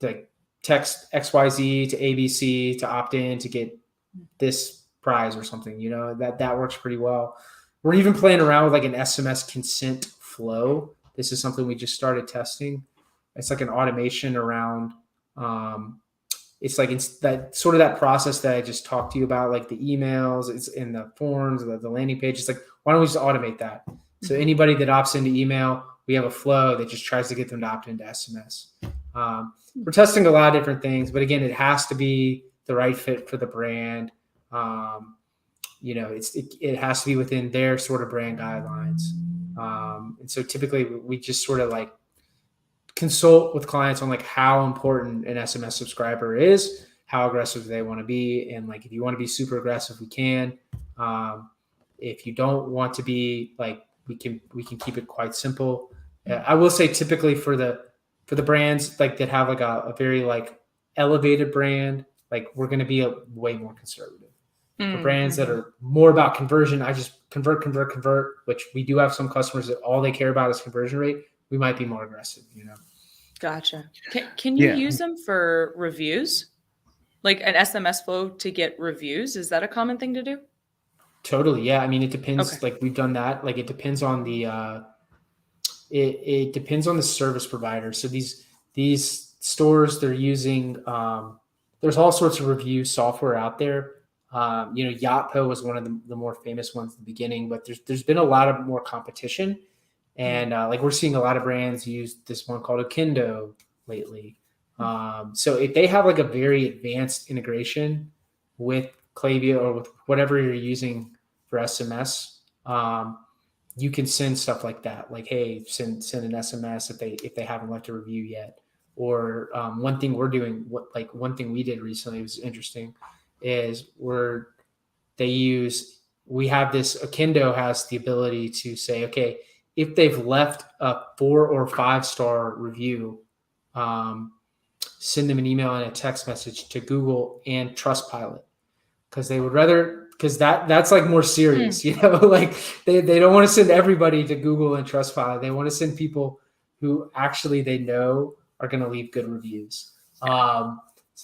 like text XYZ to ABC to opt in to get this prize or something. That works pretty well. We're even playing around with like an SMS consent flow. This is something we just started testing. It's like an automation around it's like it's that sort of that process that I just talked to you about, like the emails, it's in the forms, the landing page. It's like, why don't we just automate that? So anybody that opts into email, we have a flow that just tries to get them to opt into SMS. We're testing a lot of different things, but again, it has to be the right fit for the brand. It has to be within their sort of brand guidelines. And so typically we just sort of like consult with clients on like how important an SMS subscriber is, how aggressive they want to be. And like, if you want to be super aggressive, we can. If you don't want to be, like, we can keep it quite simple. I will say typically for the brands like that have like a very like elevated brand, like we're going to be way more conservative. For brands that are more about conversion, I just convert, which we do have some customers that all they care about is conversion rate. We might be more aggressive, Gotcha. Can you use them for reviews? Like an SMS flow to get reviews? Is that a common thing to do? Totally. Yeah. I mean, it depends. Okay. Like we've done that. Like it depends on the, it depends on the service provider. So these stores, they're using, there's all sorts of review software out there. Yotpo was one of the more famous ones at the beginning, but there's been a lot of more competition. And like we're seeing a lot of brands use this one called Okendo lately. So if they have like a very advanced integration with Klaviyo or with whatever you're using for SMS, you can send stuff like that. Like, hey, send an SMS if they haven't left a review yet. Or one thing we're doing, one thing we did recently was interesting, is Okendo has the ability to say, okay, if they've left a 4 or 5 star review, send them an email and a text message to Google and Trustpilot, because they would rather, because that's like more serious, like they don't want to send everybody to Google and Trustpilot. They want to send people who actually they know are going to leave good reviews. So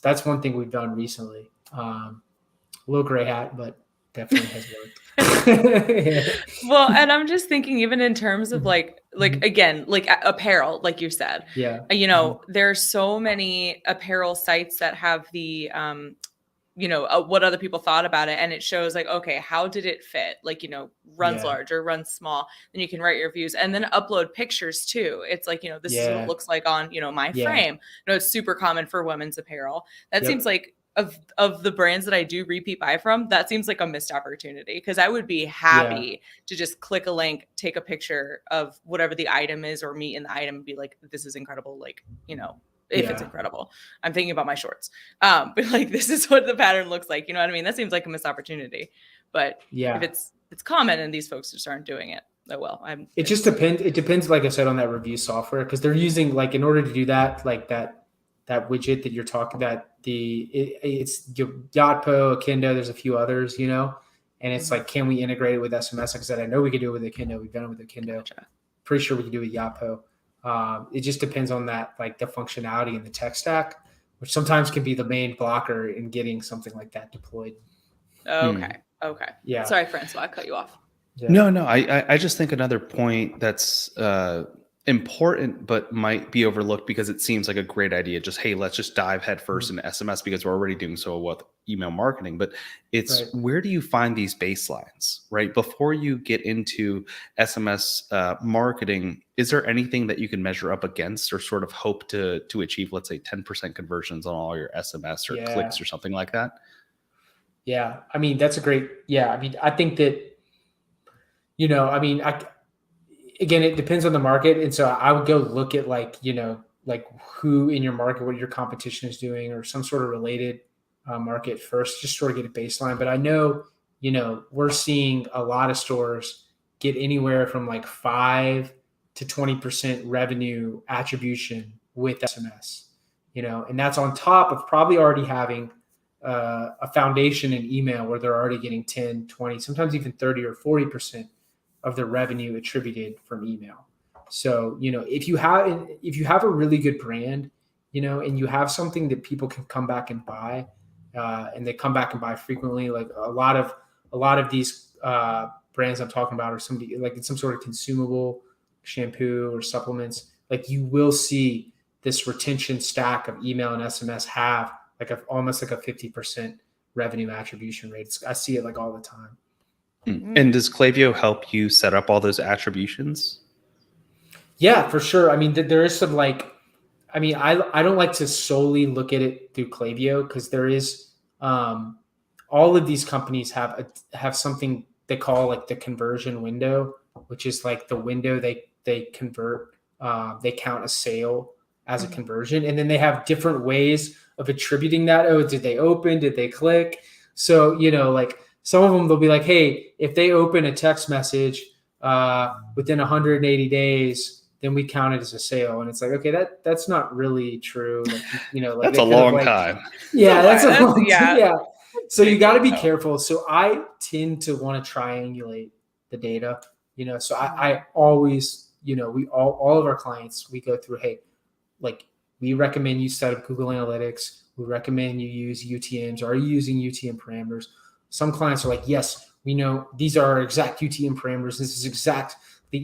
that's one thing we've done recently. A little gray hat, but definitely has worked. Well, and I'm just thinking, even in terms of like again, like apparel, like you said, there's so many apparel sites that have the, what other people thought about it. And it shows like, okay, how did it fit? Like, runs large or runs small. Then you can write your reviews and then upload pictures too. It's like, this is what it looks like on, my frame. It's super common for women's apparel. That seems like, of the brands that I do repeat buy from, that seems like a missed opportunity, because I would be happy to just click a link, take a picture of whatever the item is, or me in the item and be like, this is incredible. Like, if it's incredible. I'm thinking about my shorts. But like, this is what the pattern looks like. You know what I mean? That seems like a missed opportunity. But if it's common and these folks just aren't doing it, oh well. It just depends. It depends, like I said, on that review software, because they're using, like, in order to do that, like that widget that you're talking about, it's Yotpo, Okendo, there's a few others, and it's like, can we integrate it with SMS? Like I said, I know we could do it with Okendo. We've done it with Okendo. Gotcha. Pretty sure we can do it with Yotpo. It just depends on that, like the functionality in the tech stack, which sometimes can be the main blocker in getting something like that deployed. Okay. Yeah. Sorry, Francois, I cut you off. Yeah. No. I just think another point that's important but might be overlooked, because it seems like a great idea, just, hey, let's just dive headfirst into SMS because we're already doing so well with email marketing. But it's where do you find these baselines, right? Before you get into SMS marketing, is there anything that you can measure up against or sort of hope to achieve, let's say 10% conversions on all your SMS or clicks or something like that? Yeah. I mean, that's a great, I mean, I think that, again, it depends on the market. And so I would go look at like who in your market, what your competition is doing, or some sort of related market first, just sort of get a baseline. But I know, we're seeing a lot of stores get anywhere from like 5 to 20% revenue attribution with SMS, and that's on top of probably already having a foundation in email where they're already getting 10, 20, sometimes even 30 or 40% of their revenue attributed from email. So, if you have a really good brand, and you have something that people can come back and buy, and they come back and buy frequently, like a lot of these brands I'm talking about, or somebody like it's some sort of consumable shampoo or supplements, like you will see this retention stack of email and SMS have like almost like a 50% revenue attribution rate. I see it like all the time. And does Klaviyo help you set up all those attributions? Yeah, for sure. I mean, there is some like, I mean, I don't like to solely look at it through Klaviyo because there is all of these companies have something they call like the conversion window, which is like the window they convert, they count a sale as a conversion, and then they have different ways of attributing that. Oh, did they open? Did they click? So like some of them they'll be like, hey, if they open a text message within 180 days. Then we count it as a sale, and it's like, okay, that's not really true. Like, like That's a long time. Yeah, that's a long time. Yeah. So you got to be Wow. careful. So I tend to want to triangulate the data. So I always, we all of our clients, we go through, hey, like we recommend you set up Google Analytics. We recommend you use UTMs. Are you using UTM parameters? Some clients are like, yes, we know these are our exact UTM parameters. This is the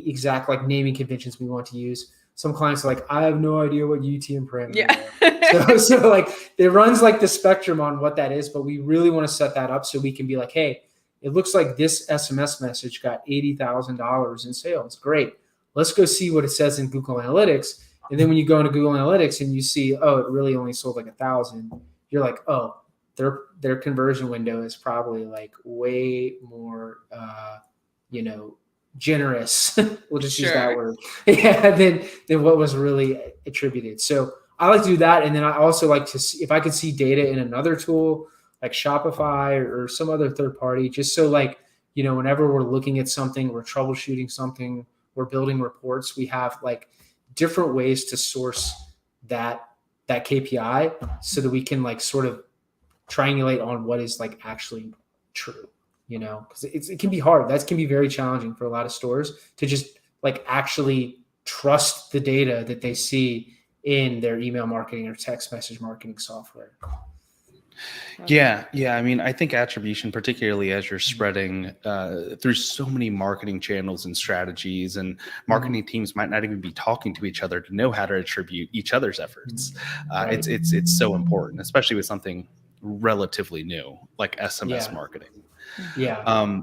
exact like naming conventions we want to use. Some clients are like, I have no idea what UTM parameters are. So like it runs like the spectrum on what that is, but we really want to set that up so we can be like, hey, it looks like this SMS message got $80,000 in sales. Great. Let's go see what it says in Google Analytics. And then when you go into Google Analytics and you see, oh, it really only sold like 1,000, you're like, oh, their conversion window is probably like way more, generous. We'll just use that word. Yeah, than what was really attributed. So I like to do that, and then I also like to see if I could see data in another tool like Shopify or some other third party, just so like whenever we're looking at something, we're troubleshooting something, we're building reports, we have like different ways to source that KPI so that we can like sort of triangulate on what is like actually true. Because it can be hard. That can be very challenging for a lot of stores to just like actually trust the data that they see in their email marketing or text message marketing software. Yeah. I mean, I think attribution, particularly as you're spreading through so many marketing channels and strategies, and marketing teams might not even be talking to each other to know how to attribute each other's efforts. Right. It's so important, especially with something relatively new like SMS marketing. Yeah.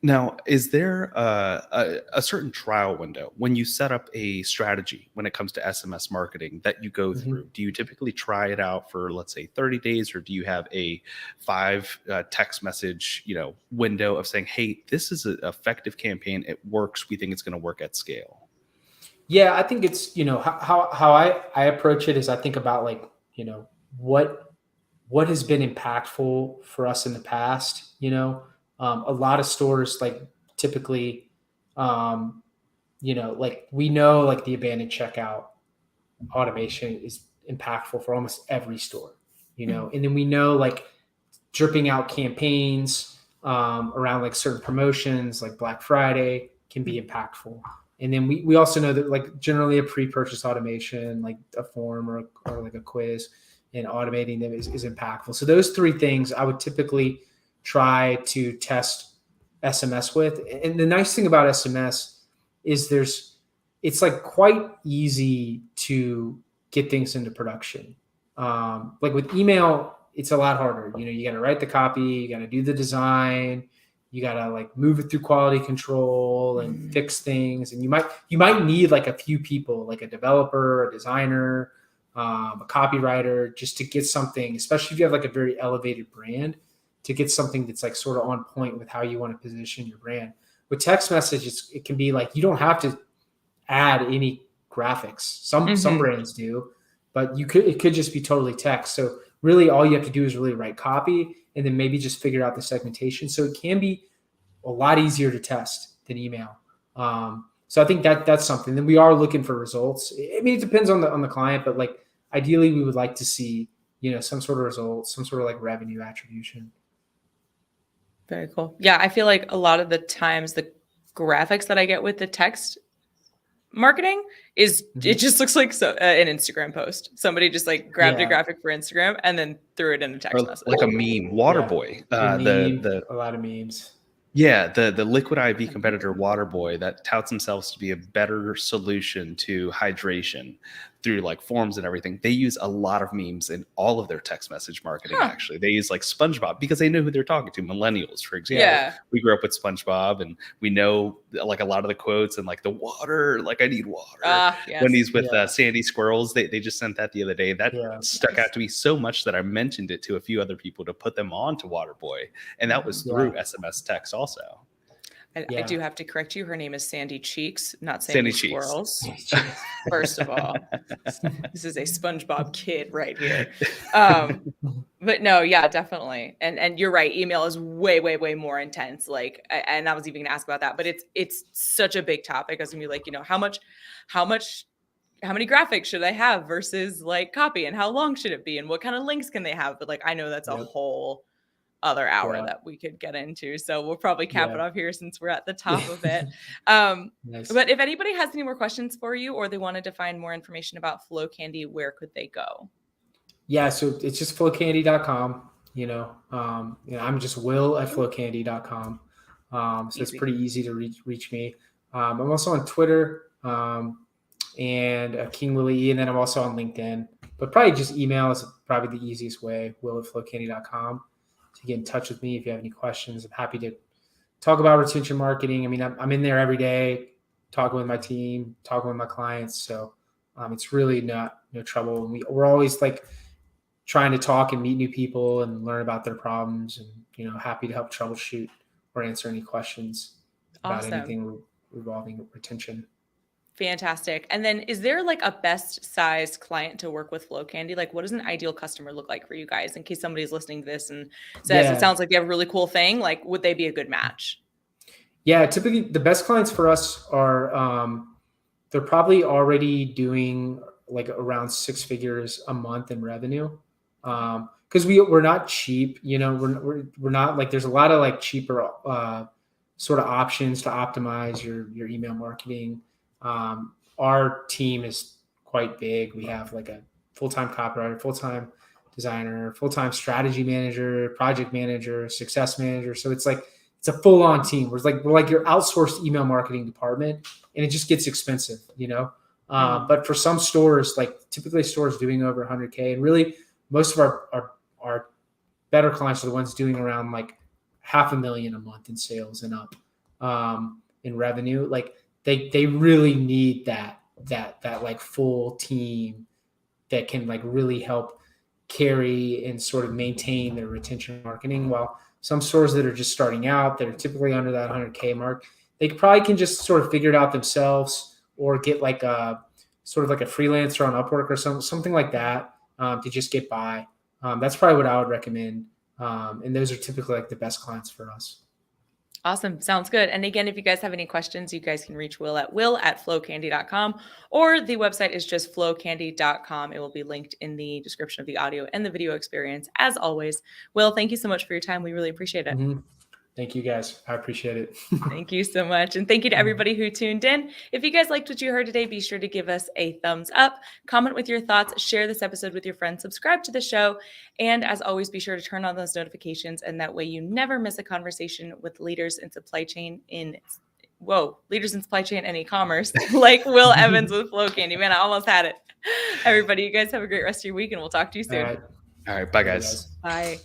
Now, is there a certain trial window when you set up a strategy when it comes to SMS marketing that you go through? Do you typically try it out for, let's say, 30 days, or do you have a 5 text message, window of saying, hey, this is an effective campaign. It works. We think it's going to work at scale. Yeah, I think it's, how I approach it is I think about like, what has been impactful for us in the past, a lot of stores like typically, like we know like the abandoned checkout automation is impactful for almost every store, and then we know like dripping out campaigns around like certain promotions like Black Friday can be impactful. And then we also know that like generally a pre-purchase automation, like a form or like a quiz, and automating them is impactful. So those 3 things I would typically try to test SMS with. And the nice thing about SMS is it's like quite easy to get things into production. Like with email, it's a lot harder. You got to write the copy, you got to do the design, you got to like move it through quality control and fix things. And you might need like a few people, like a developer, a designer, a copywriter, just to get something, especially if you have like a very elevated brand, to get something that's like sort of on point with how you want to position your brand. With text messages, it can be like, you don't have to add any graphics. Some brands do, but it could just be totally text. So really all you have to do is really write copy and then maybe just figure out the segmentation. So it can be a lot easier to test than email. So I think that's something. Then we are looking for results. I mean, it depends on the client, but like ideally we would like to see, some sort of results, some sort of like revenue attribution. Very cool. Yeah, I feel like a lot of the times the graphics that I get with the text marketing is it just looks like an Instagram post. Somebody just like grabbed a graphic for Instagram and then threw it in a text message. Like a meme, Waterboy. A lot of memes. Yeah, the liquid IV competitor Waterboy that touts themselves to be a better solution to hydration. through like forums and everything, they use a lot of memes in all of their text message marketing. Huh. Actually, they use like SpongeBob because they know who they're talking to. Millennials, for example. Yeah. We grew up with SpongeBob, and we know like a lot of the quotes and like the water, like I need water. Yes. When he's with Sandy Squirrels, they just sent that the other day. That stuck out to me so much that I mentioned it to a few other people to put them on to Waterboy, and that was through SMS text also. I do have to correct you. Her name is Sandy Cheeks, not Sandy Squirrels. First of all, this is a SpongeBob kid right here. But no, yeah, definitely. And you're right. Email is way, way, way more intense. Like, and I was even gonna ask about that, but it's such a big topic. As we like, how many graphics should I have versus like copy, and how long should it be, and what kind of links can they have? But like, I know that's a whole other hour that we could get into. So we'll probably cap it off here since we're at the top of it. Nice. But if anybody has any more questions for you, or they wanted to find more information about Flow Candy, where could they go? Yeah, so it's just flowcandy.com. I'm just Will at flowcandy.com. So it's pretty easy to reach me. I'm also on Twitter and King Willie, and then I'm also on LinkedIn. But probably just email is probably the easiest way. Will at flowcandy.com. To get in touch with me if you have any questions. I'm happy to talk about retention marketing. I mean, I'm in there every day, talking with my team, talking with my clients. So it's really no trouble. And we're always like trying to talk and meet new people and learn about their problems, and happy to help troubleshoot or answer any questions about anything revolving retention. Fantastic. And then is there like a best sized client to work with Flow Candy? Like, what does an ideal customer look like for you guys, in case somebody's listening to this and says it sounds like they have a really cool thing? Like, would they be a good match? Yeah, typically the best clients for us are they're probably already doing like around 6 figures a month in revenue. Because we're not cheap, we're not like, there's a lot of like cheaper sort of options to optimize your email marketing. Our team is quite big. We have like a full-time copywriter, full-time designer, full-time strategy manager, project manager, success manager. So it's a full-on team. We're like your outsourced email marketing department, and it just gets expensive, But for some stores, like typically stores doing over 100K, and really most of our better clients are the ones doing around like $500,000 a month in sales and up in revenue. Like, they really need that like full team that can like really help carry and sort of maintain their retention marketing. While some stores that are just starting out, that are typically under that 100K mark, they probably can just sort of figure it out themselves, or get like a sort of like a freelancer on Upwork or something like that to just get by. That's probably what I would recommend. And those are typically like the best clients for us. Awesome. Sounds good. And again, if you guys have any questions, you guys can reach Will at flowcandy.com, or the website is just flowcandy.com. It will be linked in the description of the audio and the video experience, as always. Will, thank you so much for your time. We really appreciate it. Mm-hmm. Thank you, guys. I appreciate it. Thank you so much. And thank you to everybody who tuned in. If you guys liked what you heard today, be sure to give us a thumbs up, comment with your thoughts, share this episode with your friends, subscribe to the show. And as always, be sure to turn on those notifications. And that way you never miss a conversation with leaders in supply chain and e-commerce, like Will Evans with Flow Candy. Man, I almost had it. Everybody, you guys have a great rest of your week, and we'll talk to you soon. All right. Bye, guys. Bye.